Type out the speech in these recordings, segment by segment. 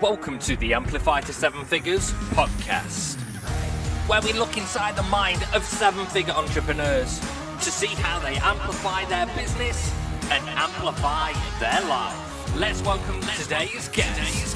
Welcome to the Amplify to Seven Figures podcast, where we look inside the mind of seven-figure entrepreneurs to see how they amplify their business and amplify their life. Let's welcome today's guest.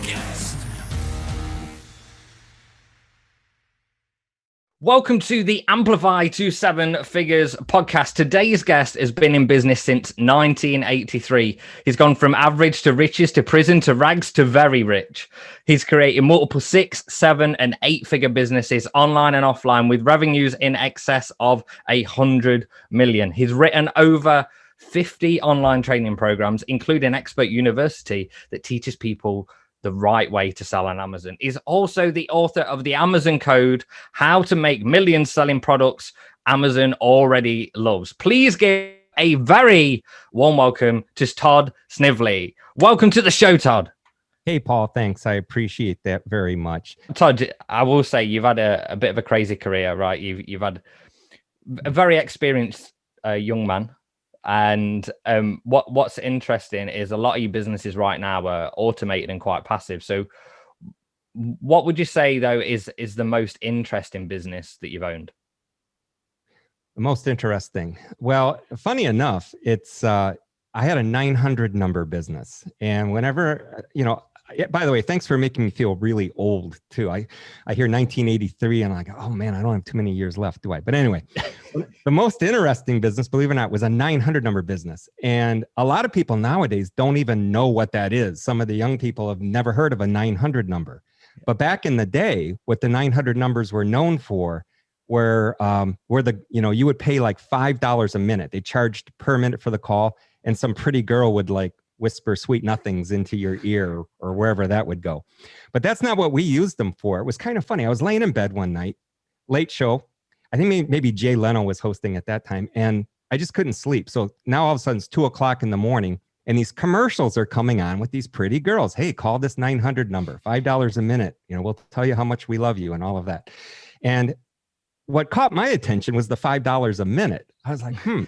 Welcome to the Amplify to Seven Figures podcast. Today's guest has been in business since 1983. He's gone from average to riches to prison to rags to very rich. He's created multiple 6, 7, and 8-figure businesses online and offline with revenues in excess of 100 million. He's written over 50 online training programs, including Expert University, that teaches people the right way to sell on Amazon. He's also the author of the Amazon Code, How to Make Millions Selling Products Amazon Already Loves. Please give a very warm welcome to Todd Snively. Welcome to the show, Todd. Hey, Paul, thanks. I appreciate that very much. Todd, I will say you've had a bit of a crazy career, right? You've had a very experienced young man. And what's interesting is a lot of your businesses right now are automated and quite passive. So what would you say, though, is the most interesting business that you've owned? The most interesting. Well, funny enough, it's I had a 900 number business. And whenever, by the way, thanks for making me feel really old, too. I hear 1983 and I'm like, oh, man, I don't have too many years left, do I? But anyway, the most interesting business, believe it or not, was a 900 number business. And a lot of people nowadays don't even know what that is. Some of the young people have never heard of a 900 number. But back in the day, what the 900 numbers were known for were you would pay like $5 a minute. They charged per minute for the call, and some pretty girl would like whisper sweet nothings into your ear or wherever that would go. But that's not what we used them for. It was kind of funny. I was laying in bed one night, late show. I think maybe Jay Leno was hosting at that time, and I just couldn't sleep. So now all of a sudden it's 2:00 in the morning, and these commercials are coming on with these pretty girls. Hey, call this 900 number, $5 a minute. We'll tell you how much we love you and all of that. And what caught my attention was the $5 a minute. I was like, Who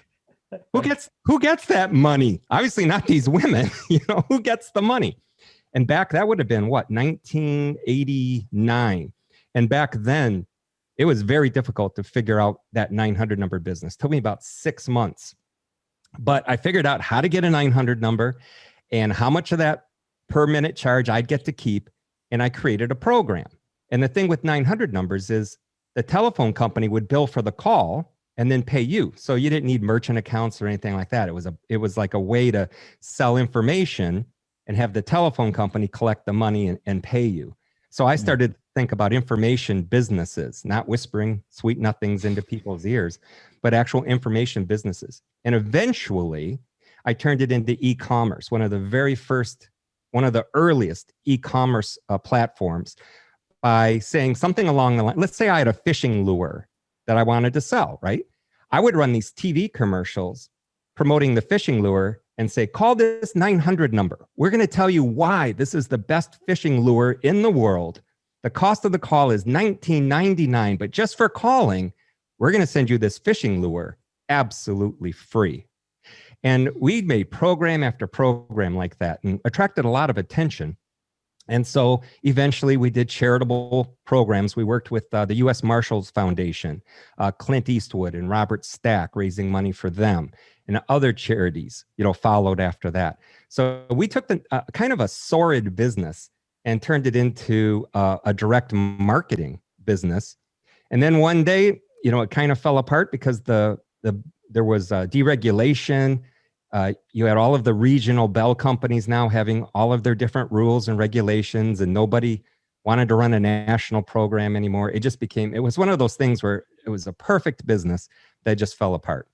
gets that money? Obviously not these women. Who gets the money? And back, that would have been what, 1989. And back then, it was very difficult to figure out that 900 number business. It took me about 6 months. But I figured out how to get a 900 number and how much of that per minute charge I'd get to keep. And I created a program. And the thing with 900 numbers is the telephone company would bill for the call and then pay you. So you didn't need merchant accounts or anything like that. It was like a way to sell information and have the telephone company collect the money and pay you. So I started to think about information businesses, not whispering sweet nothings into people's ears, but actual information businesses. And eventually I turned it into e-commerce, one of the earliest e-commerce platforms, by saying something along the line. Let's say I had a fishing lure that I wanted to sell, right? I would run these TV commercials promoting the fishing lure and say, call this 900 number. We're going to tell you why this is the best fishing lure in the world. The cost of the call is $19.99, but just for calling, we're going to send you this fishing lure absolutely free. And we made program after program like that and attracted a lot of attention. And so eventually we did charitable programs. We worked with the U.S. Marshals Foundation, Clint Eastwood and Robert Stack, raising money for them, and other charities, followed after that. So we took the kind of a sordid business and turned it into a direct marketing business. And then one day, it kind of fell apart because there was deregulation. You had all of the regional bell companies now having all of their different rules and regulations, and nobody wanted to run a national program anymore. It was one of those things where it was a perfect business that just fell apart.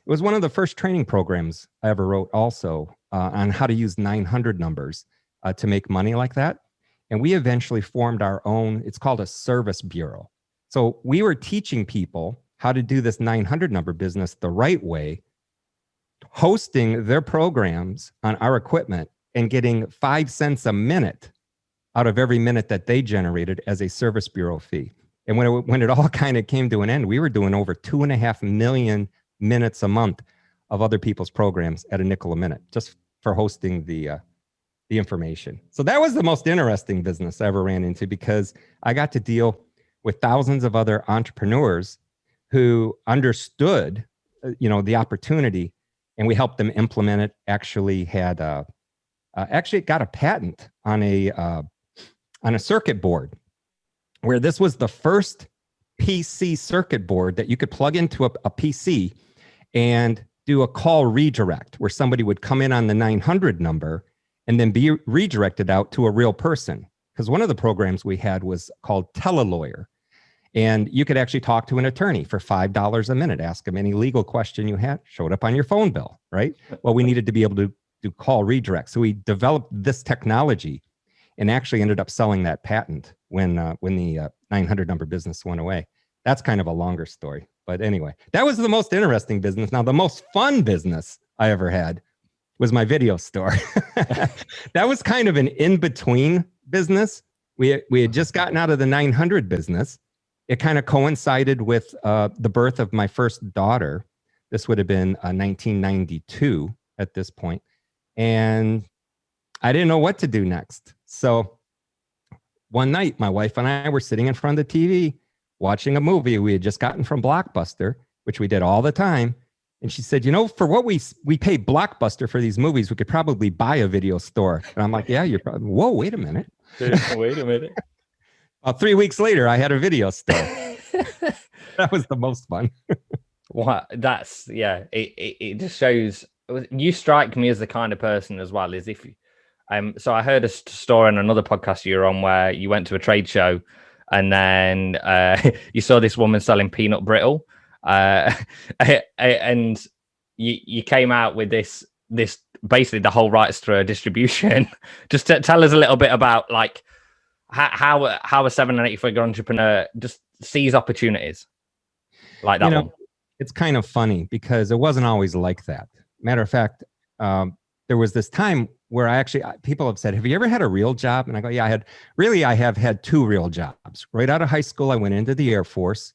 It was one of the first training programs I ever wrote also on how to use 900 numbers to make money like that. And we eventually formed our own, it's called a service bureau. So we were teaching people how to do this 900 number business the right way, hosting their programs on our equipment and getting 5 cents a minute out of every minute that they generated as a service bureau fee. And when it all kind of came to an end, we were doing over 2.5 million minutes a month of other people's programs at a nickel a minute, just for hosting the the information. So that was the most interesting business I ever ran into, because I got to deal with thousands of other entrepreneurs who understood, the opportunity, and we helped them implement it. Actually got a patent on a circuit board, where this was the first PC circuit board that you could plug into a PC and do a call redirect, where somebody would come in on the 900 number and then be redirected out to a real person. Because one of the programs we had was called TeleLawyer. And you could actually talk to an attorney for $5 a minute, ask them any legal question you had, showed up on your phone bill, right? Well, we needed to be able to do call redirect. So we developed this technology and actually ended up selling that patent when the 900 number business went away. That's kind of a longer story. But anyway, that was the most interesting business. Now, the most fun business I ever had was my video store. That was kind of an in-between business. We had just gotten out of the 900 business. It kind of coincided with the birth of my first daughter. This would have been 1992 at this point. And I didn't know what to do next. So one night, my wife and I were sitting in front of the TV watching a movie we had just gotten from Blockbuster, which we did all the time. And she said, for what we pay Blockbuster for these movies, we could probably buy a video store. And I'm like, yeah, you're probably, whoa, wait a minute. Wait a minute. 3 weeks later, I had a video store. That was the most fun. What? That's, yeah, it just shows, you strike me as the kind of person as well, as if, so I heard a story on another podcast you were on where you went to a trade show and then you saw this woman selling peanut brittle. And you came out with this basically the whole rights through a distribution. Just tell us a little bit about like how a 7 and 8 figure entrepreneur just sees opportunities like that one. It's kind of funny because it wasn't always like that. Matter of fact, there was this time where people have said, have you ever had a real job? And I go, yeah, I have had 2 real jobs. Right out of high school, I went into the Air Force.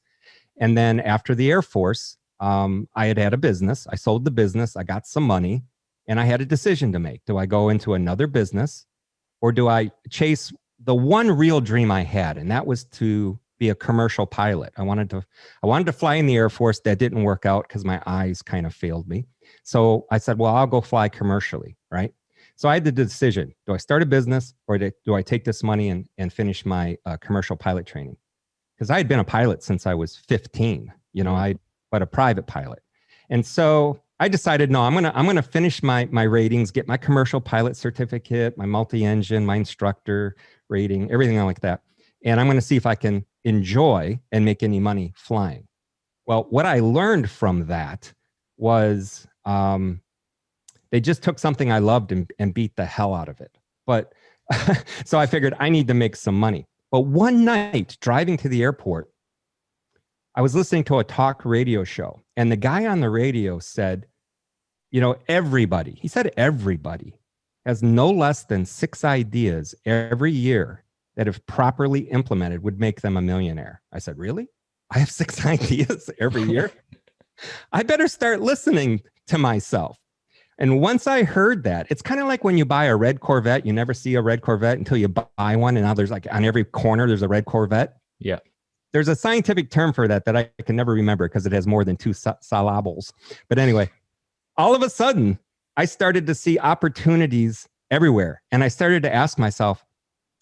And then after the Air Force, I had a business. I sold the business. I got some money and I had a decision to make. Do I go into another business or do I chase the one real dream I had? And that was to be a commercial pilot. I wanted to fly in the Air Force. That didn't work out because my eyes kind of failed me. So I said, well, I'll go fly commercially, right? So I had the decision. Do I start a business or do I take this money and finish my commercial pilot training? Because I had been a pilot since I was 15, but a private pilot. And so I decided, no, I'm gonna finish my ratings, get my commercial pilot certificate, my multi-engine, my instructor rating, everything like that. And I'm gonna see if I can enjoy and make any money flying. Well, what I learned from that was they just took something I loved and beat the hell out of it. But so I figured I need to make some money. But one night driving to the airport, I was listening to a talk radio show and the guy on the radio said, everybody has no less than 6 ideas every year that if properly implemented would make them a millionaire. I said, really? I have 6 ideas every year? I better start listening to myself. And once I heard that, it's kind of like when you buy a red Corvette, you never see a red Corvette until you buy one. And now there's like on every corner, there's a red Corvette. Yeah. There's a scientific term for that I can never remember because it has more than 2 syllables. But anyway, all of a sudden, I started to see opportunities everywhere. And I started to ask myself,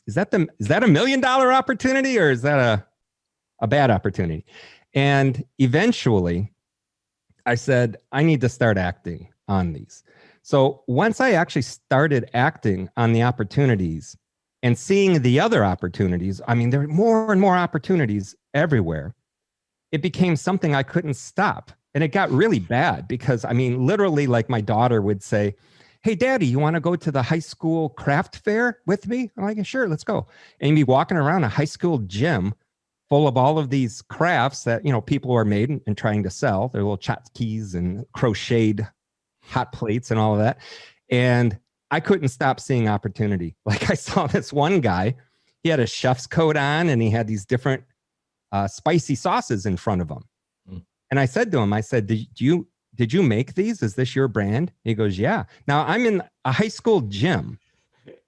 is that a $1 million opportunity or is that a bad opportunity? And eventually I said, I need to start acting on these. So once I actually started acting on the opportunities and seeing the other opportunities, there are more and more opportunities everywhere. It became something I couldn't stop. And it got really bad because, literally like my daughter would say, hey, Daddy, you want to go to the high school craft fair with me? I'm like, sure, let's go. And you'd be walking around a high school gym full of all of these crafts that, people are made and trying to sell. They're little tchotchkes and crocheted hot plates and all of that. And I couldn't stop seeing opportunity. Like I saw this one guy, he had a chef's coat on and he had these different spicy sauces in front of him. Mm. And I said to him, did you make these? Is this your brand? He goes, yeah. Now I'm in a high school gym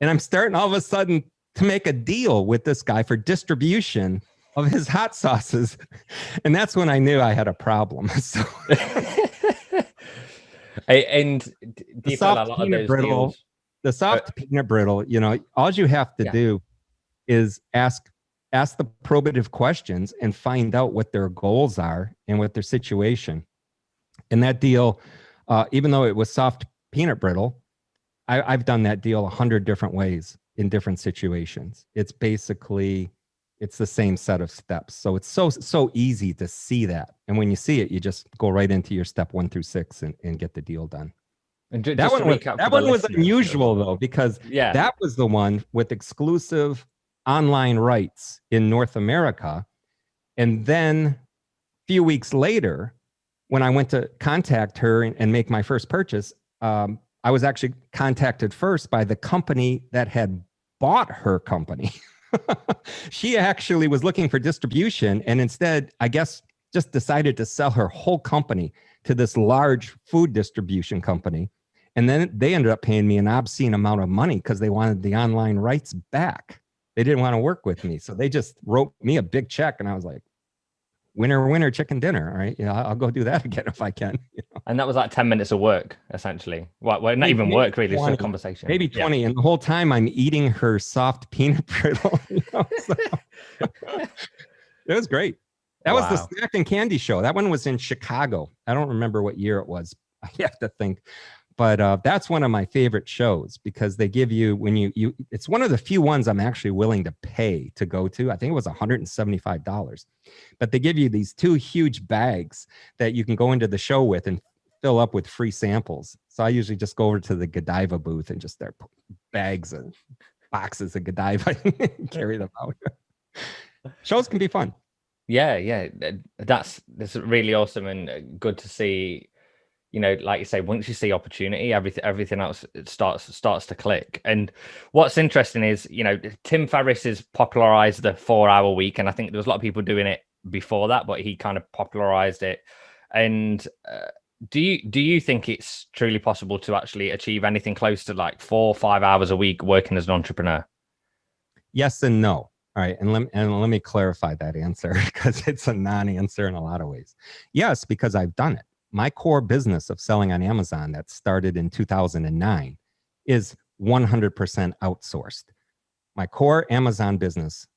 And I'm starting all of a sudden to make a deal with this guy for distribution of his hot sauces. And that's when I knew I had a problem. So And do the you feel a soft lot of peanut those brittle, deals? the soft peanut brittle, you know, all you have to do is ask the probative questions and find out what their goals are and what their situation. And that deal, even though it was soft peanut brittle, I've done that deal 100 different ways in different situations. It's basically, it's the same set of steps. So it's so easy to see that. And when you see it, you just go right into your step 1 through 6 and get the deal done. And That one was unusual though, because that was the one with exclusive online rights in North America. And then a few weeks later, when I went to contact her and make my first purchase, I was actually contacted first by the company that had bought her company. She actually was looking for distribution and instead, I guess, just decided to sell her whole company to this large food distribution company. And then they ended up paying me an obscene amount of money because they wanted the online rights back. They didn't want to work with me. So they just wrote me a big check. And I was like, winner, winner, chicken dinner. All right. Yeah, I'll go do that again if I can. You know? And that was like 10 minutes of work, essentially. Well, not even work, really. 20, it's a conversation. Maybe 20. And the whole time I'm eating her soft peanut brittle. You know? So, it was great. That was the snack and candy show. That one was in Chicago. I don't remember what year it was. I have to think. But that's one of my favorite shows because they give you, when you it's one of the few ones I'm actually willing to pay to go to. I think it was $175. But they give you these 2 huge bags that you can go into the show with and fill up with free samples. So I usually just go over to the Godiva booth and just start bags and boxes of Godiva and carry them out. Shows can be fun. Yeah. That's really awesome and good to see. You know, like you say, once you see opportunity, everything else starts to click. And what's interesting is, you know, Tim Ferriss has popularized the 4-hour week, and I think there was a lot of people doing it before that, but he kind of popularized it. And do you think it's truly possible to actually achieve anything close to like 4 or 5 hours a week working as an entrepreneur? Yes and no. All right, and let me clarify that answer because it's a non-answer in a lot of ways. Yes, because I've done it. My core business of selling on Amazon that started in 2009 is 100% outsourced. My core Amazon business,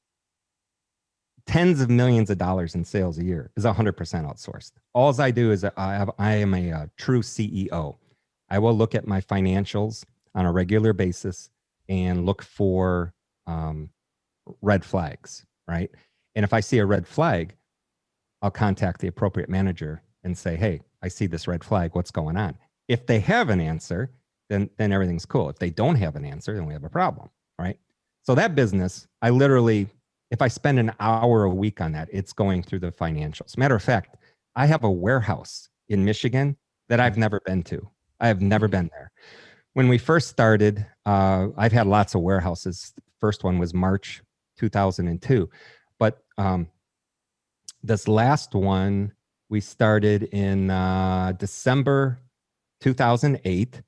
tens of millions of dollars in sales a year, is 100% outsourced. All I do is I am a true CEO. I will look at my financials on a regular basis and look for red flags, right? And if I see a red flag, I'll contact the appropriate manager and say, hey, I see this red flag. What's going on? If they have an answer, then everything's cool. If they don't have an answer, then we have a problem, right? So that business, I literally, if I spend an hour a week on that, it's going through the financials. Matter of fact, I have a warehouse in Michigan that I've never been to. I have never been there. When we first started, I've had lots of warehouses. First one was March 2002. But this last one, we started in December 2008.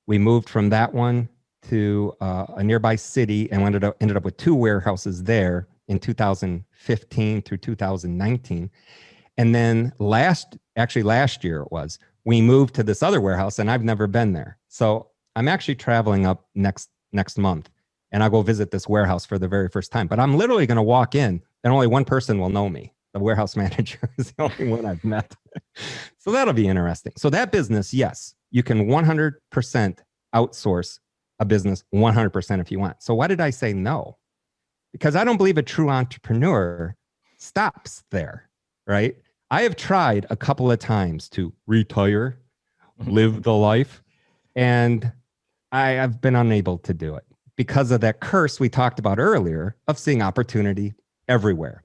We moved from that one to a nearby city and ended up with 2 warehouses there in 2015 through 2019. And then last year it was, we moved to this other warehouse and I've never been there. So I'm actually traveling up next month and I'll go visit this warehouse for the very first time. But I'm literally going to walk in and only one person will know me. The warehouse manager is the only one I've met. So that'll be interesting. So that business, yes, you can 100% outsource a business 100% if you want. So why did I say no? Because I don't believe a true entrepreneur stops there, right? I have tried a couple of times to retire, live the life, and I have been unable to do it because of that curse we talked about earlier of seeing opportunity everywhere.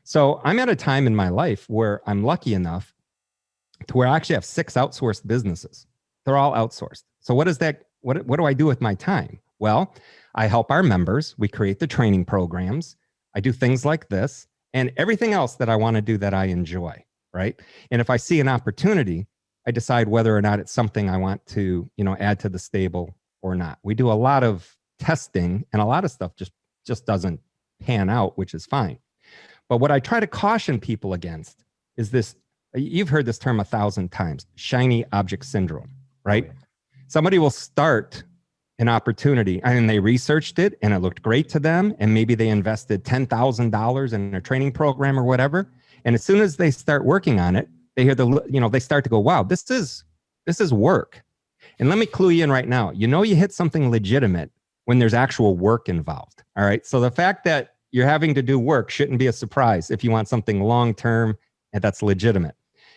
So I'm at a time in my life where I'm lucky enough to where I actually have 6 outsourced businesses. They're all outsourced. So what do I do with my time? Well, I help our members. We create the training programs. I do things like this and everything else that I want to do that I enjoy, right? And if I see an opportunity, I decide whether or not it's something I want to, add to the stable or not. We do a lot of testing, and a lot of stuff just doesn't pan out, which is fine. But what I try to caution people against is this, you've heard this term 1,000 times, shiny object syndrome, right? Somebody will start an opportunity and they researched it and it looked great to them. And maybe they invested $10,000 in a training program or whatever. And as soon as they start working on it, they hear they start to go, wow, this is work. And let me clue you in right now. You hit something legitimate when there's actual work involved. All right. So the fact that you're having to do work shouldn't be a surprise if you want something long-term and that's legitimate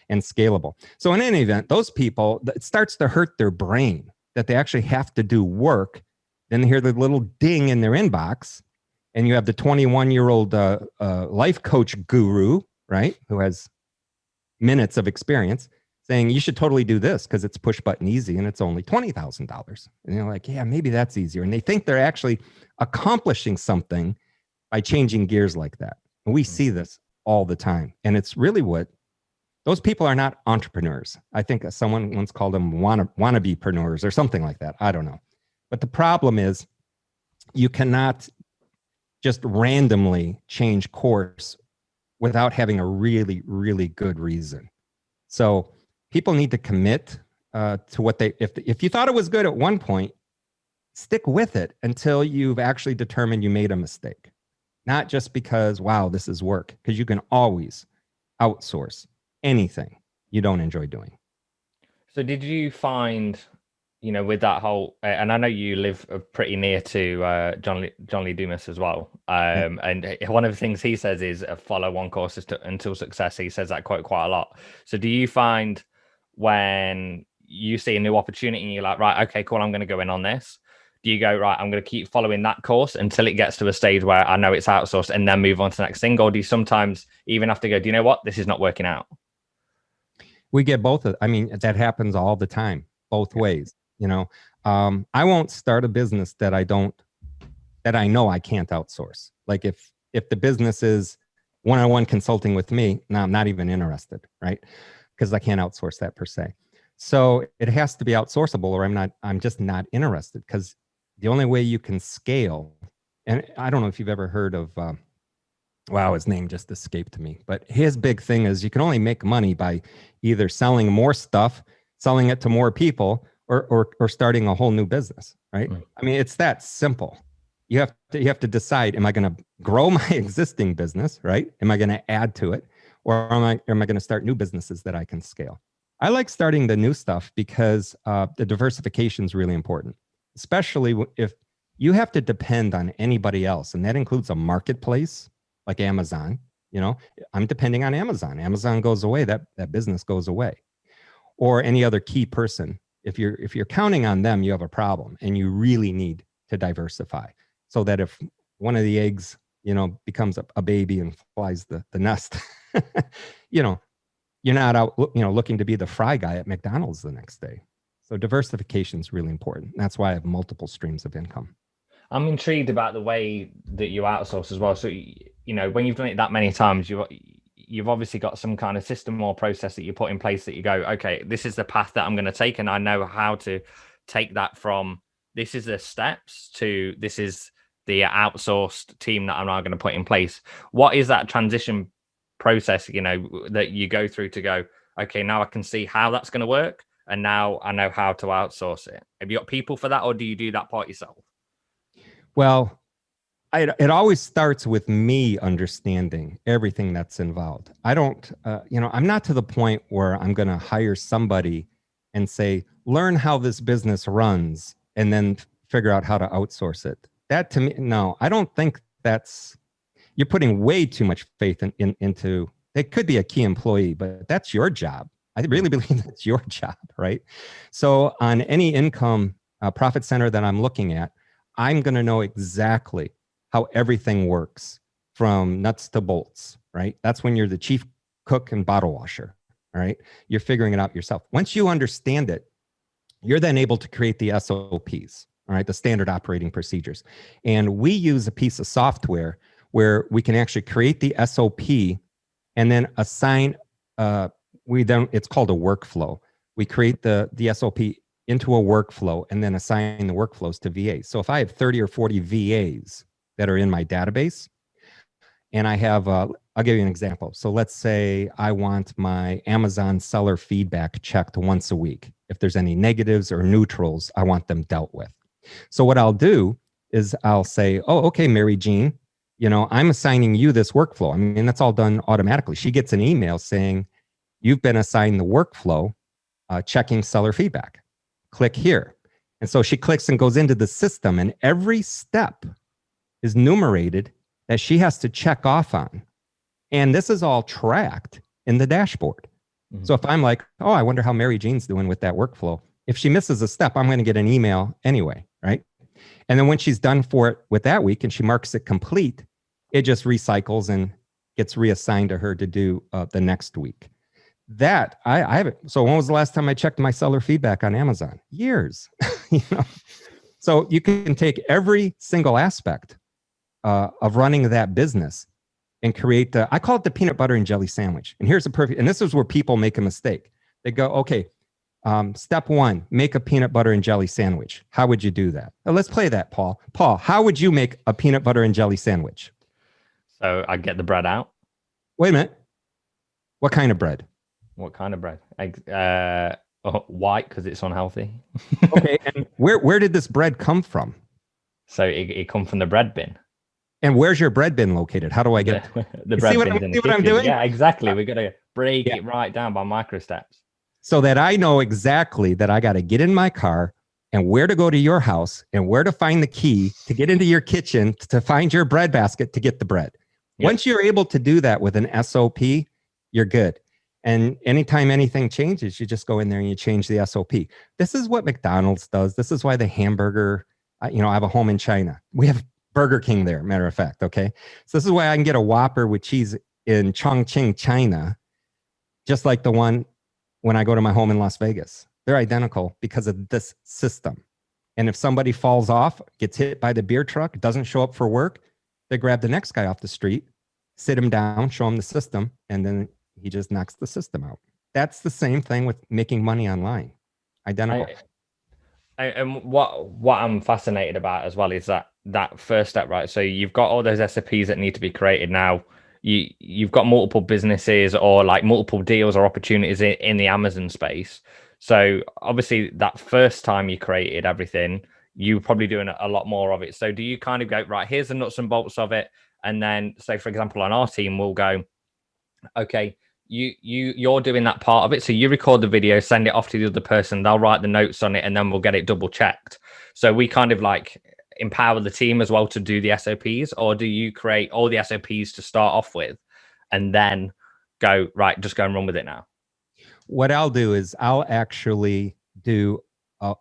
and scalable. So in any event, those people, it starts to hurt their brain that they actually have to do work. Then they hear the little ding in their inbox, and you have the 21-year-old life coach guru, right, who has minutes of experience, saying you should totally do this because it's push button easy and it's only $20,000. And you're like, yeah, maybe that's easier. And they think they're actually accomplishing something by changing gears like that. And we see this all the time. And it's really what those people are not entrepreneurs. I think someone once called them wannabe-preneurs or something like that. I don't know. But the problem is you cannot just randomly change course without having a really, really good reason. So people need to commit to what if you thought it was good at one point, stick with it until you've actually determined you made a mistake. Not just because, wow, this is work, because you can always outsource anything you don't enjoy doing. So did you find, with that whole, and I know you live pretty near to John Lee Dumas as well. And one of the things he says is follow one course until success. He says that quite a lot. So do you find when you see a new opportunity and you're like, right, okay, cool, I'm going to go in on this. Do you go, right, I'm going to keep following that course until it gets to a stage where I know it's outsourced and then move on to the next thing? Or do you sometimes even have to go, do you know what? This is not working out. We get both of, that happens all the time, both ways. I won't start a business that I know I can't outsource. Like if the business is one-on-one consulting with me, no, I'm not even interested, right? Because I can't outsource that per se. So it has to be outsourceable, or I'm just not interested, because the only way you can scale, and I don't know if you've ever heard of, wow, his name just escaped me, but his big thing is you can only make money by either selling more stuff, selling it to more people, or starting a whole new business, right? It's that simple. You have to decide, am I going to grow my existing business, right? Am I going to add to it? Or am I going to start new businesses that I can scale? I like starting the new stuff because the diversification is really important, especially if you have to depend on anybody else. And that includes a marketplace like Amazon. I'm depending on Amazon. Amazon goes away, that business goes away. Or any other key person. If you're counting on them, you have a problem, and you really need to diversify so that if one of the eggs, becomes a baby and flies the nest, you're not out, looking to be the fry guy at McDonald's the next day. So diversification is really important. That's why I have multiple streams of income. I'm intrigued about the way that you outsource as well. So, when you've done it that many times, you've obviously got some kind of system or process that you put in place that you go, okay, this is the path that I'm going to take. And I know how to take that from this is the steps to this is the outsourced team that I'm now going to put in place. What is that transition process, that you go through to go, okay, now I can see how that's going to work. And now I know how to outsource it. Have you got people for that, or do you do that part yourself? Well, it always starts with me understanding everything that's involved. I don't, I'm not to the point where I'm going to hire somebody and say, learn how this business runs and then figure out how to outsource it. That to me, no, I don't think you're putting way too much faith into, it could be a key employee, but that's your job. I really believe that's your job, right? So on any income profit center that I'm looking at, I'm going to know exactly how everything works from nuts to bolts, right? That's when you're the chief cook and bottle washer, all right? You're figuring it out yourself. Once you understand it, you're then able to create the SOPs, all right? The standard operating procedures. And we use a piece of software where we can actually create the SOP and then assign, it's called a workflow. We create the SOP into a workflow and then assign the workflows to VAs. So if I have 30 or 40 VAs that are in my database, and I have, I'll give you an example. So let's say I want my Amazon seller feedback checked once a week. If there's any negatives or neutrals, I want them dealt with. So what I'll do is I'll say, oh, okay, Mary Jean, I'm assigning you this workflow. I mean, that's all done automatically. She gets an email saying, you've been assigned the workflow, checking seller feedback. Click here. And so she clicks and goes into the system, and every step is numerated that she has to check off on. And this is all tracked in the dashboard. Mm-hmm. So if I'm like, oh, I wonder how Mary Jean's doing with that workflow. If she misses a step, I'm going to get an email anyway, right? And then when she's done for it with that week and she marks it complete, it just recycles and gets reassigned to her to do the next week. That I haven't. So when was the last time I checked my seller feedback on Amazon? Years. So you can take every single aspect of running that business and create I call it the peanut butter and jelly sandwich. And here's and this is where people make a mistake. They go, okay, step one, make a peanut butter and jelly sandwich. How would you do that? Now, let's play that, Paul. Paul, how would you make a peanut butter and jelly sandwich? So I get the bread out. Wait a minute. What kind of bread? What kind of bread? White, because it's unhealthy. Okay, and where did this bread come from? So it come from the bread bin. And where's your bread bin located? How do I get the bread bin's in the kitchen? I'm doing? Yeah, exactly. We got to break it right down by micro steps. So that I know exactly that I got to get in my car and where to go to your house and where to find the key to get into your kitchen to find your bread basket to get the bread. Yep. Once you're able to do that with an SOP, you're good. And anytime anything changes, you just go in there and you change the SOP. This is what McDonald's does. This is why the hamburger, I have a home in China. We have Burger King there, matter of fact, okay? So this is why I can get a Whopper with cheese in Chongqing, China, just like the one when I go to my home in Las Vegas. They're identical because of this system. And if somebody falls off, gets hit by the beer truck, doesn't show up for work, they grab the next guy off the street, sit him down, show him the system, and then he just knocks the system out. That's the same thing with making money online. Identical. And what I'm fascinated about as well is that first step, right? So you've got all those SOPs that need to be created now. You've got multiple businesses or like multiple deals or opportunities in the Amazon space. So obviously that first time you created everything, you're probably doing a lot more of it. So do you kind of go, right, here's the nuts and bolts of it. And then say, for example, on our team, we'll go, okay, you're doing that part of it. So you record the video, send it off to the other person. They'll write the notes on it and then we'll get it double checked. So we kind of like empower the team as well to do the SOPs, or do you create all the SOPs to start off with and then go, right, just go and run with it now? What I'll do is I'll actually do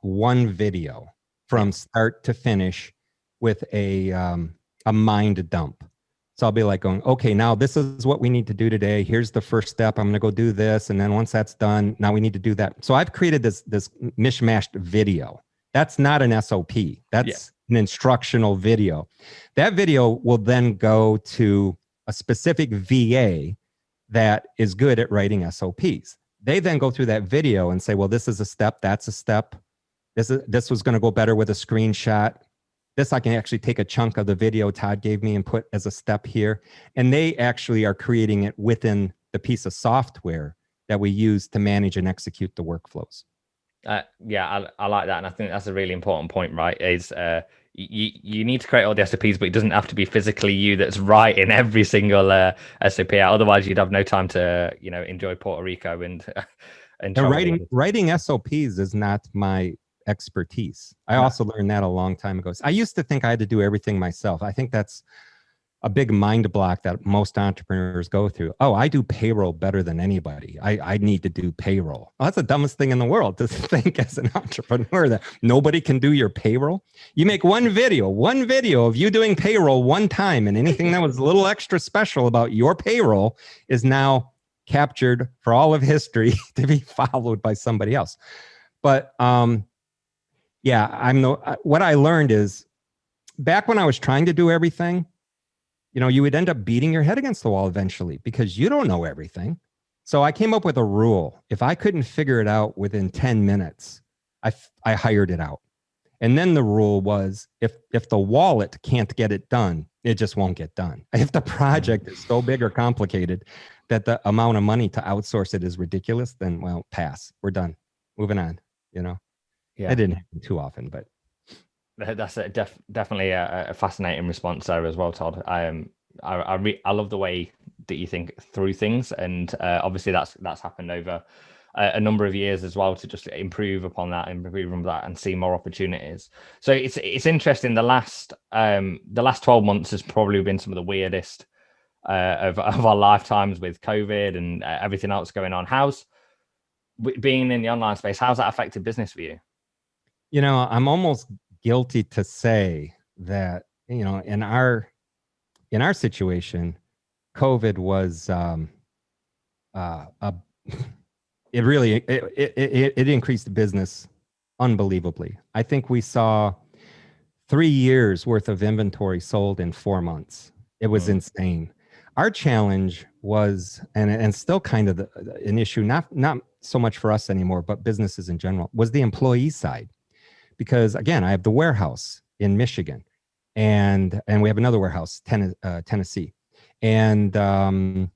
one video from start to finish with a mind dump. So I'll be like going, okay, now this is what we need to do today. Here's the first step. I'm going to go do this. And then once that's done, now we need to do that. So I've created this mishmashed video. That's not an SOP. That's an instructional video. That video will then go to a specific VA that is good at writing SOPs. They then go through that video and say, well, this is a step. That's a step. This was going to go better with a screenshot. This, I can actually take a chunk of the video Todd gave me and put as a step here. And they actually are creating it within the piece of software that we use to manage and execute the workflows. Yeah, I like that. And I think that's a really important point, right? Is you need to create all the SOPs, but it doesn't have to be physically you that's writing every single SOP out. Otherwise, you'd have no time to, enjoy Puerto Rico and writing SOPs is not my expertise. I also learned that a long time ago. I used to think I had to do everything myself. I think that's a big mind block that most entrepreneurs go through. Oh, I do payroll better than anybody. I need to do payroll. Well, that's the dumbest thing in the world to think as an entrepreneur that nobody can do your payroll. You make one video of you doing payroll one time, and anything that was a little extra special about your payroll is now captured for all of history to be followed by somebody else. But what I learned is back when I was trying to do everything, you would end up beating your head against the wall eventually because you don't know everything. So I came up with a rule. If I couldn't figure it out within 10 minutes, I hired it out. And then the rule was if the wallet can't get it done, it just won't get done. If the project is so big or complicated that the amount of money to outsource it is ridiculous, then well, pass. We're done. Moving on. You know, Yeah, it didn't happen too often, but that's definitely a fascinating response there as well, Todd. I love the way that you think through things, and obviously that's happened over a number of years as well to just improve upon that, and see more opportunities. So it's interesting. The last 12 months has probably been some of the weirdest of our lifetimes with COVID and everything else going on. How's being in the online space? How's that affected business for you? You know, I'm almost guilty to say that, you know, in our situation, COVID was it really it increased the business unbelievably. I think we saw 3 years worth of inventory sold in 4 months. It was insane. Our challenge was, and still kind of an issue, not so much for us anymore, but businesses in general, was the employee side. Because again, I have the warehouse in Michigan, and we have another warehouse, Tennessee, and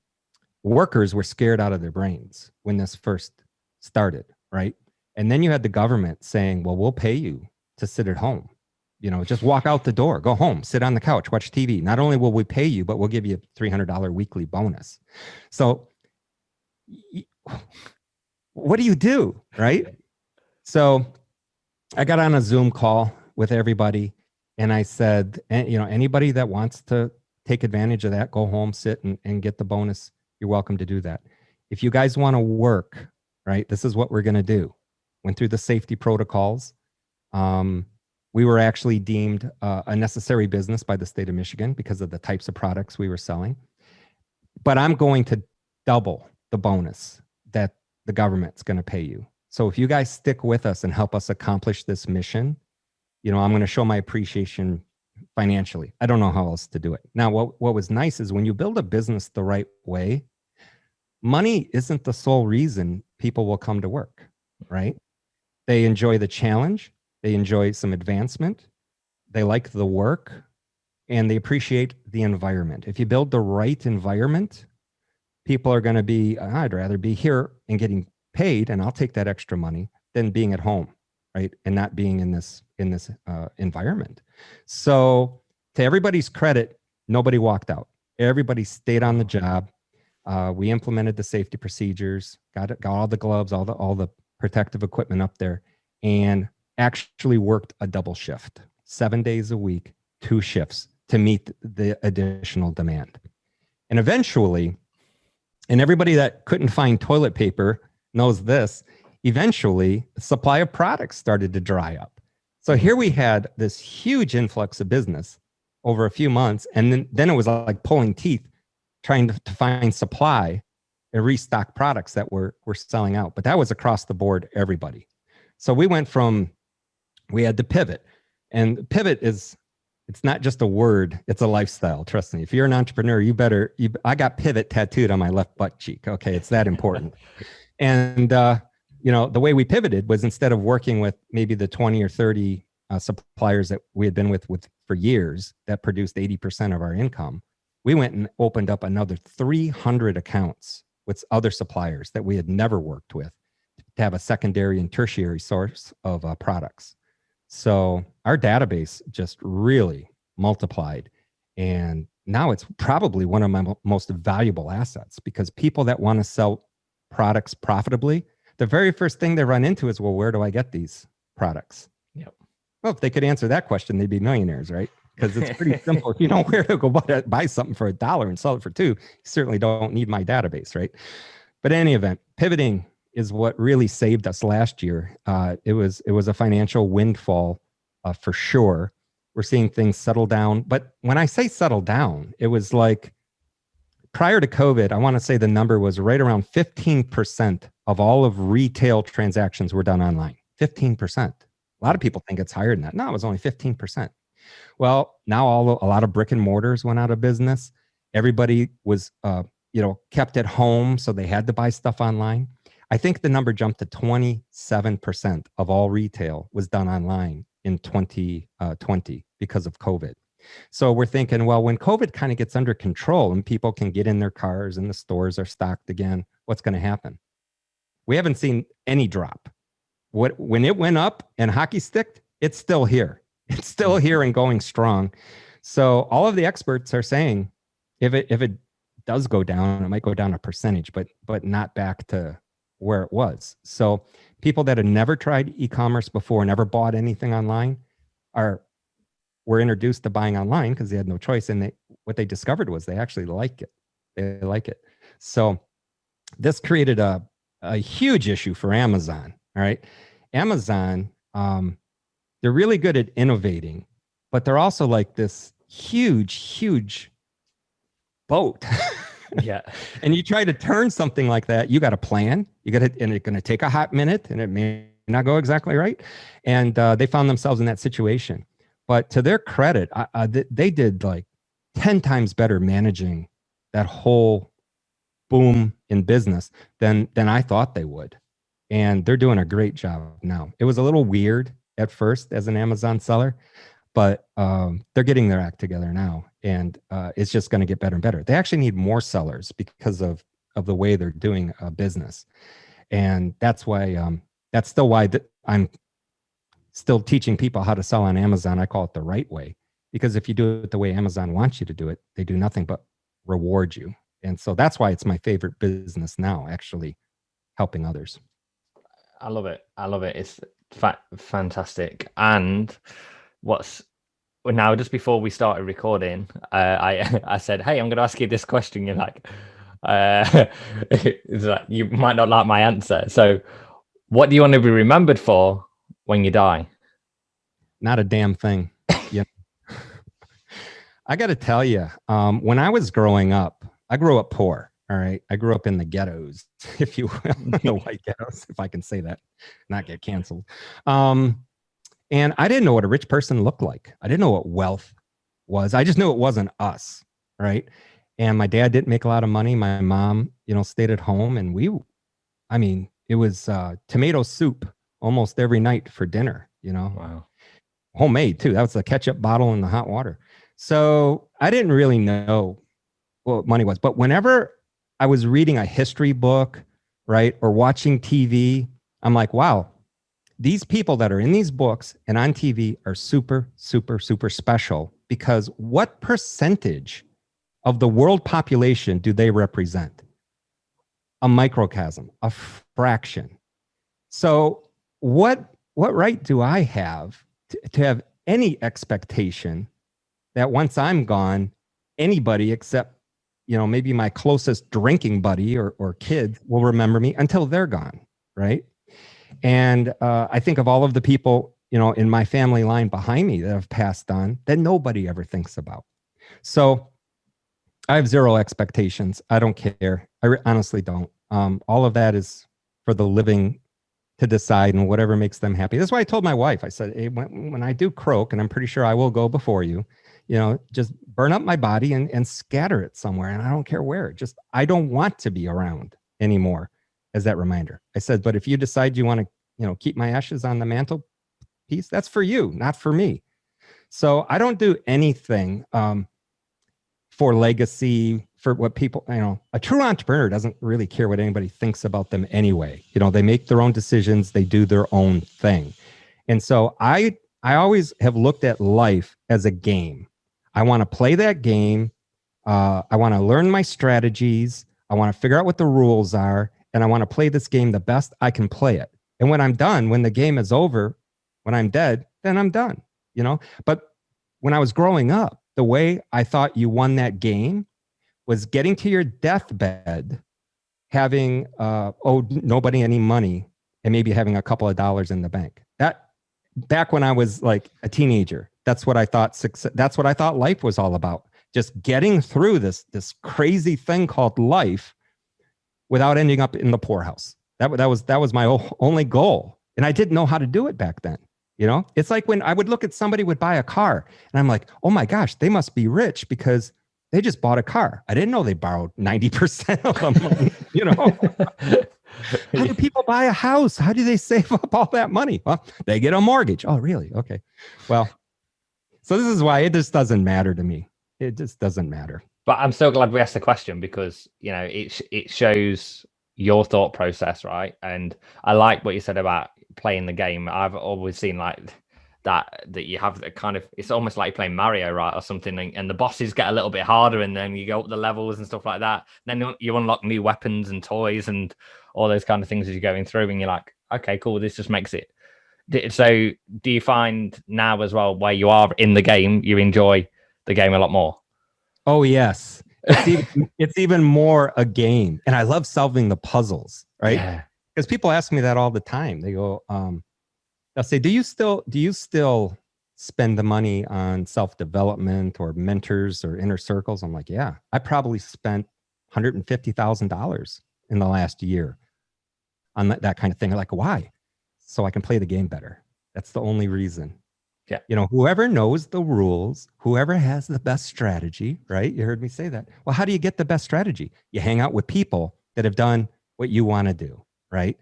workers were scared out of their brains when this first started, right? And then you had the government saying, well, we'll pay you to sit at home. You know, just walk out the door, go home, sit on the couch, watch TV. Not only will we pay you, but we'll give you a $300 weekly bonus. So what do you do, right? So I got on a Zoom call with everybody, and I said, you know, anybody that wants to take advantage of that, go home, sit and get the bonus, you're welcome to do that. If you guys want to work, right, this is what we're going to do. Went through the safety protocols. We were actually deemed a necessary business by the state of Michigan because of the types of products we were selling. But I'm going to double the bonus that the government's going to pay you. So if you guys stick with us and help us accomplish this mission, you know, I'm going to show my appreciation financially. I don't know how else to do it. Now, what was nice is when you build a business the right way, money isn't the sole reason people will come to work, right? They enjoy the challenge. They enjoy some advancement. They like the work, and they appreciate the environment. If you build the right environment, people are going to be, I'd rather be here and getting paid, and I'll take that extra money than being at home, right? And not being in this environment. So to everybody's credit, nobody walked out. Everybody stayed on the job. We implemented the safety procedures, got all the gloves, all the protective equipment up there, and actually worked a double shift, 7 days a week, 2 shifts to meet the additional demand. And eventually, and everybody that couldn't find toilet paper knows this, eventually the supply of products started to dry up. So here we had this huge influx of business over a few months. And then it was like pulling teeth, trying to find supply and restock products that were selling out. But that was across the board, everybody. So we had to pivot. And pivot it's not just a word, it's a lifestyle. Trust me. If you're an entrepreneur, I got pivot tattooed on my left butt cheek. Okay. It's that important. And, you know, the way we pivoted was instead of working with maybe the 20 or 30 suppliers that we had been with for years that produced 80% of our income, we went and opened up another 300 accounts with other suppliers that we had never worked with to have a secondary and tertiary source of products. So our database just really multiplied. And now it's probably one of my most valuable assets, because people that want to sell products profitably, the very first thing they run into is, well, where do I get these products? Yep. Well, if they could answer that question, they'd be millionaires, right? Because it's pretty simple. If you know where to go buy something for $1 and sell it for $2, you certainly don't need my database, right? But in any event, pivoting is what really saved us last year. It was a financial windfall for sure. We're seeing things settle down. But when I say settle down, it was like prior to COVID, I want to say the number was right around 15% of all of retail transactions were done online. 15%. A lot of people think it's higher than that. No, it was only 15%. Well, now a lot of brick and mortars went out of business. Everybody was, kept at home, so they had to buy stuff online. I think the number jumped to 27% of all retail was done online in 2020 because of COVID. So we're thinking, well, when COVID kind of gets under control and people can get in their cars and the stores are stocked again, what's going to happen? We haven't seen any drop. When it went up and hockey sticked, it's still here. It's still here and going strong. So all of the experts are saying if it does go down, it might go down a percentage, but not back to where it was. So people that had never tried e-commerce before, never bought anything online, were introduced to buying online because they had no choice. And what they discovered was they actually like it. They like it. So this created a huge issue for Amazon. All right. Amazon, they're really good at innovating, but they're also like this huge boat. Yeah. And you try to turn something like that, you got a plan, and it's going to take a hot minute and it may not go exactly right. And they found themselves in that situation. But to their credit, they did like 10 times better managing that whole boom in business than I thought they would. And they're doing a great job now. It was a little weird at first as an Amazon seller, but they're getting their act together now. And it's just going to get better and better. They actually need more sellers because of the way they're doing business. And that's why, that's still why I'm still teaching people how to sell on Amazon. I call it the right way, because if you do it the way Amazon wants you to do it, they do nothing but reward you. And so that's why it's my favorite business now, actually helping others. I love it. It's fantastic. And now, just before we started recording, I said, hey, I'm going to ask you this question. You're like, it's like, you might not like my answer. So what do you want to be remembered for when you die? Not a damn thing. Yeah. I got to tell you, when I was growing up, I grew up poor. All right. I grew up in the ghettos, if you will, the white ghettos, if I can say that, not get canceled. And I didn't know what a rich person looked like. I didn't know what wealth was. I just knew it wasn't us. Right. And my dad didn't make a lot of money. My mom, stayed at home, and it was tomato soup almost every night for dinner, Wow. Homemade too. That was the ketchup bottle in the hot water. So I didn't really know what money was. But whenever I was reading a history book, right, or watching TV, I'm like, wow, these people that are in these books and on TV are super, super, super special, because what percentage of the world population do they represent? A microcosm, a fraction. So what right do I have to have any expectation that once I'm gone, anybody except, maybe my closest drinking buddy or kids will remember me until they're gone, right? And I think of all of the people, in my family line behind me that have passed on that nobody ever thinks about. So I have zero expectations. I don't care. I honestly don't. All of that is for the living to decide, and whatever makes them happy. That's why I told my wife, I said, hey, when I do croak, and I'm pretty sure I will go before you, just burn up my body and scatter it somewhere. And I don't care where. I don't want to be around anymore, as that reminder. I said, but if you decide you want to, keep my ashes on the mantelpiece, that's for you, not for me. So I don't do anything for legacy, for what people, a true entrepreneur doesn't really care what anybody thinks about them anyway. They make their own decisions, they do their own thing. And so I always have looked at life as a game. I want to play that game. I want to learn my strategies. I want to figure out what the rules are. And I want to play this game the best I can play it. And when I'm done, when the game is over, when I'm dead, then I'm done, But when I was growing up, the way I thought you won that game was getting to your deathbed, having owed nobody any money, and maybe having a couple of dollars in the bank. That back when I was like a teenager, that's what I thought success. That's what I thought life was all about. Just getting through this crazy thing called life without ending up in the poorhouse. That was my only goal, and I didn't know how to do it back then. It's like when I would look at somebody would buy a car, and I'm like, oh my gosh, they must be rich because they just bought a car. I didn't know they borrowed 90% of the money, How do people buy a house? How do they save up all that money? Well, they get a mortgage. Oh, really? Okay. Well, so this is why it just doesn't matter to me. It just doesn't matter. But I'm so glad we asked the question because, you know, it shows your thought process, right? And I like what you said about playing the game. I've always seen like that you have the kind of, it's almost like playing Mario, right, or something, and the bosses get a little bit harder, and then you go up the levels and stuff like that. Then you unlock new weapons and toys and all those kind of things as you're going through, and you're like, okay, cool, this just makes it. So do you find now as well, where you are in the game, you enjoy the game a lot more? Oh, yes. It's even more a game. And I love solving the puzzles, right? Yeah. Because people ask me that all the time. They go, they'll say, do you still spend the money on self-development or mentors or inner circles? I'm like, yeah, I probably spent $150,000 in the last year on that kind of thing. Like, why? So I can play the game better. That's the only reason. Yeah. You know, whoever knows the rules, whoever has the best strategy, right? You heard me say that. Well, how do you get the best strategy? You hang out with people that have done what you want to do, right?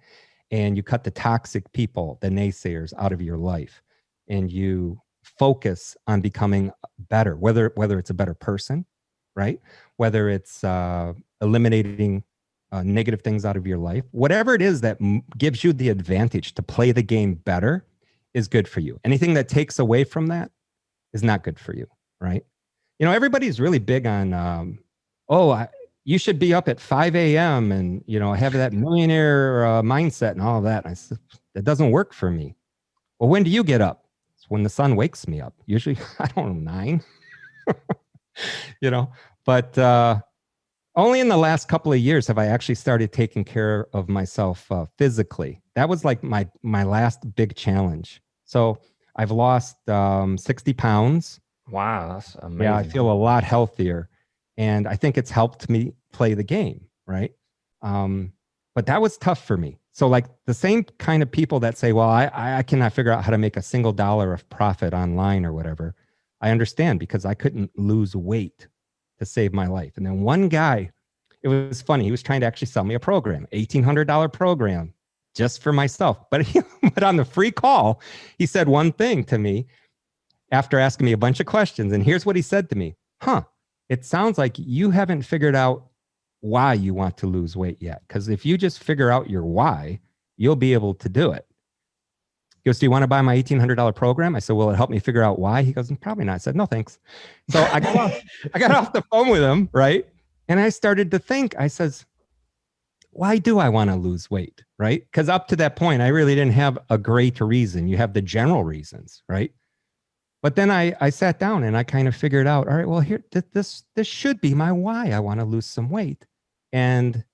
And you cut the toxic people, the naysayers out of your life, and you focus on becoming better, whether it's a better person, right? Whether it's eliminating negative things out of your life, whatever it is that gives you the advantage to play the game better is good for you. Anything that takes away from that is not good for you, right? You know, everybody's really big on, you should be up at 5 a.m. and, you know, have that millionaire mindset and all of that. And I said, that doesn't work for me. Well, when do you get up? It's when the sun wakes me up. Usually, I don't know, 9, you know, but only in the last couple of years have I actually started taking care of myself physically. That was like my last big challenge. So I've lost 60 pounds. Wow, that's amazing. Yeah, I feel a lot healthier. And I think it's helped me play the game, right? But that was tough for me. So like the same kind of people that say, well, I cannot figure out how to make a single dollar of profit online or whatever. I understand, because I couldn't lose weight to save my life. And then one guy, it was funny, he was trying to actually sell me a program, $1,800 program just for myself. But on the free call, he said one thing to me after asking me a bunch of questions. And here's what he said to me. It sounds like you haven't figured out why you want to lose weight yet. Because if you just figure out your why, you'll be able to do it. He goes, do you want to buy my $1,800 program? I said, will it help me figure out why? He goes, probably not. I said, no, thanks. So I got off the phone with him, right? And I started to think, I says, why do I want to lose weight, right? Because up to that point, I really didn't have a great reason. You have the general reasons, right? But then I sat down and I kind of figured out, all right, well, here, this should be my why. I want to lose some weight. And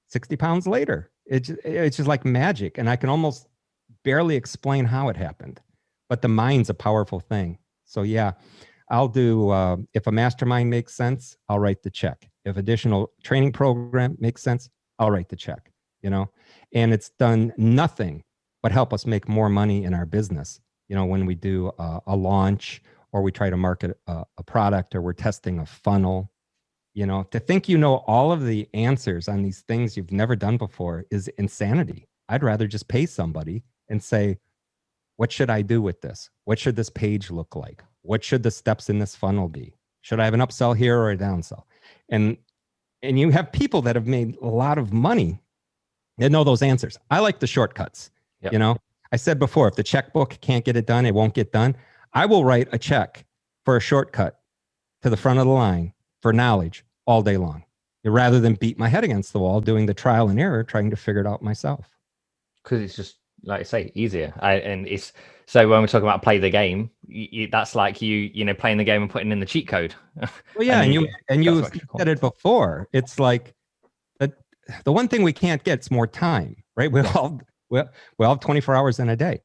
60 pounds later, it's just like magic. And I can almost barely explain how it happened, but the mind's a powerful thing. So yeah, I'll do, if a mastermind makes sense, I'll write the check. If additional training program makes sense, I'll write the check, you know, and it's done nothing but help us make more money in our business. You know, when we do a launch, or we try to market a product, or we're testing a funnel, you know, to think you know all of the answers on these things you've never done before is insanity. I'd rather just pay somebody and say, what should I do with this? What should this page look like? What should the steps in this funnel be? Should I have an upsell here or a downsell? And you have people that have made a lot of money that know those answers. I like the shortcuts. Yep. You know, I said before, if the checkbook can't get it done, it won't get done. I will write a check for a shortcut to the front of the line for knowledge all day long, rather than beat my head against the wall doing the trial and error, trying to figure it out myself. Because it's just, like I say, easier. And it's, so when we're talking about play the game, that's like you know, playing the game and putting in the cheat code. Well, yeah, and you said it before. It's like the one thing we can't get is more time, right? We all have 24 hours in a day.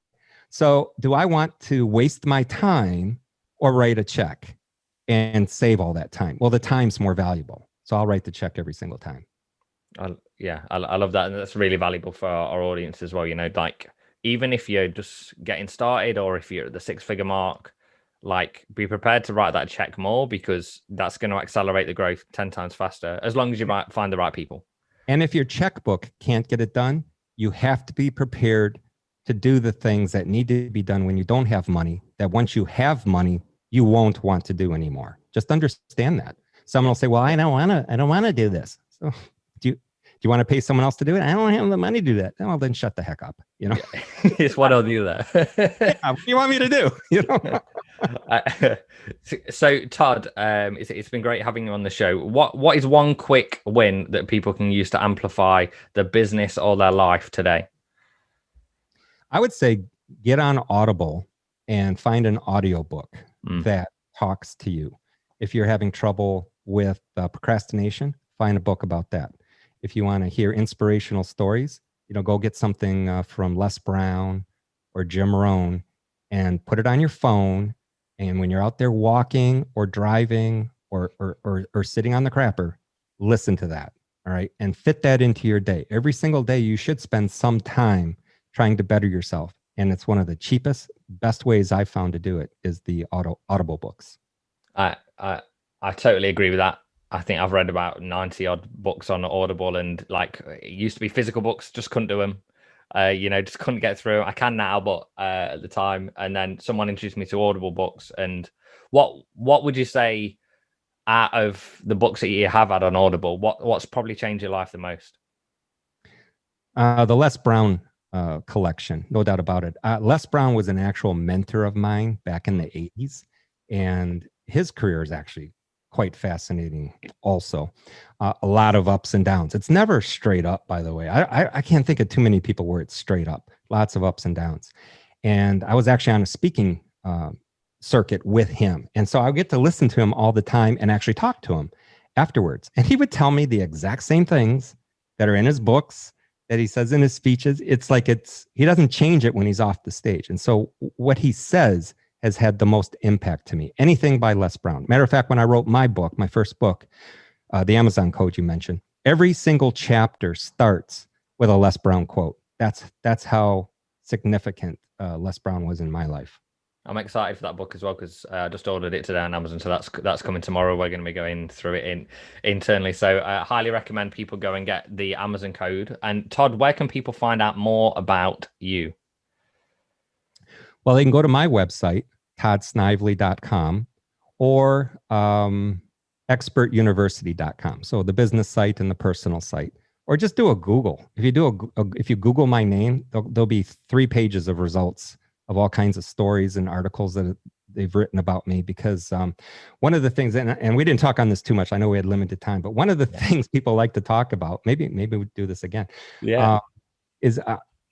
So do I want to waste my time or write a check and save all that time? Well, the time's more valuable. So I'll write the check every single time. I love that. And that's really valuable for our audience as well. You know, like, even if you're just getting started, or if you're at the 6-figure mark, like, be prepared to write that check more, because that's going to accelerate the growth 10 times faster, as long as you might find the right people. And if your checkbook can't get it done, you have to be prepared to do the things that need to be done when you don't have money, that once you have money, you won't want to do anymore. Just understand that. Someone will say, well, I don't want to do this. So do you want to pay someone else to do it? I don't have the money to do that. Well, then shut the heck up. It's what I'll do there. What do you want me to do? So Todd, it's been great having you on the show. What is one quick win that people can use to amplify their business or their life today? I would say get on Audible and find an audiobook that talks to you. If you're having trouble with procrastination, find a book about that. If you want to hear inspirational stories, go get something from Les Brown or Jim Rohn and put it on your phone. And when you're out there walking or driving or sitting on the crapper, listen to that. All right. And fit that into your day. Every single day, you should spend some time trying to better yourself. And it's one of the cheapest, best ways I've found to do it is the Audible books. I totally agree with that. I think I've read about 90 odd books on Audible, and like it used to be physical books, just couldn't do them. Just couldn't get through. I can now, but at the time, and then someone introduced me to Audible books. And what would you say out of the books that you have had on Audible, what's probably changed your life the most? The Les Brown collection, no doubt about it. Les Brown was an actual mentor of mine back in the 80s, and his career is actually quite fascinating also. A lot of ups and downs. It's never straight up, by the way. I can't think of too many people where it's straight up. Lots of ups and downs. And I was actually on a speaking circuit with him. And so I would get to listen to him all the time and actually talk to him afterwards. And he would tell me the exact same things that are in his books, that he says in his speeches. It's like he doesn't change it when he's off the stage. And so what he says has had the most impact to me. Anything by Les Brown. Matter of fact, when I wrote my book, my first book, the Amazon Code you mentioned, every single chapter starts with a Les Brown quote. That's how significant Les Brown was in my life. I'm excited for that book as well, because I just ordered it today on Amazon, so that's coming tomorrow. We're going to be going through it internally, so I highly recommend people go and get the Amazon Code. And Todd, where can people find out more about you? Well, they can go to my website, toddsnively.com, or expertuniversity.com. So the business site and the personal site, or just do a Google. If you Google my name, there'll be 3 pages of results of all kinds of stories and articles that they've written about me. Because one of the things, and we didn't talk on this too much, I know we had limited time, but one of the things people like to talk about, maybe we do this again, is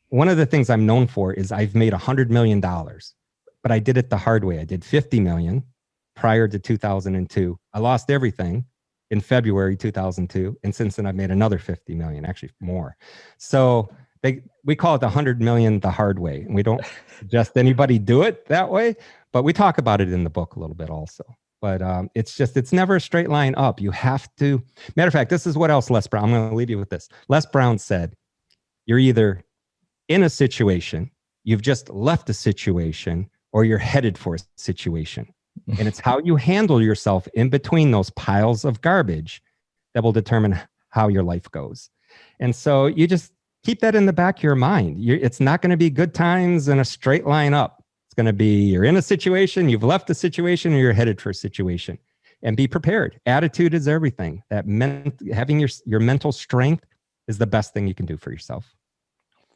one of the things I'm known for is I've made $100 million, but I did it the hard way. I did 50 million prior to 2002. I lost everything in February 2002. And since then I've made another 50 million, actually more. So we call it the 100 million the hard way. And we don't suggest anybody do it that way, but we talk about it in the book a little bit also. But it's never a straight line up. You have to, matter of fact, this is what else Les Brown, I'm going to leave you with this. Les Brown said, you're either in a situation, you've just left a situation, or you're headed for a situation. And it's how you handle yourself in between those piles of garbage that will determine how your life goes. And so you just keep that in the back of your mind. It's not going to be good times in a straight line up. It's going to be, you're in a situation, you've left a situation, or you're headed for a situation. And be prepared. Attitude is everything. Having your mental strength is the best thing you can do for yourself.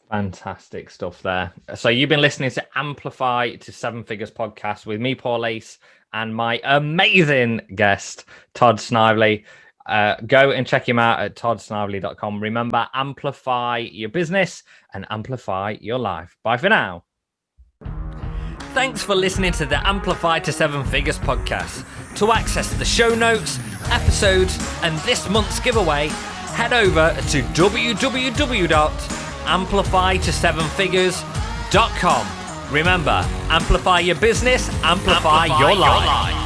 Fantastic stuff there. So you've been listening to Amplify to 7 Figures podcast with me, Paul Ace, and my amazing guest, Todd Snively. Go and check him out at toddsnively.com. Remember, amplify your business and amplify your life. Bye for now. Thanks for listening to the Amplify to 7 Figures podcast. To access the show notes, episodes, and this month's giveaway, head over to www.amplifyto7figures.com. Remember, amplify your business, amplify your life.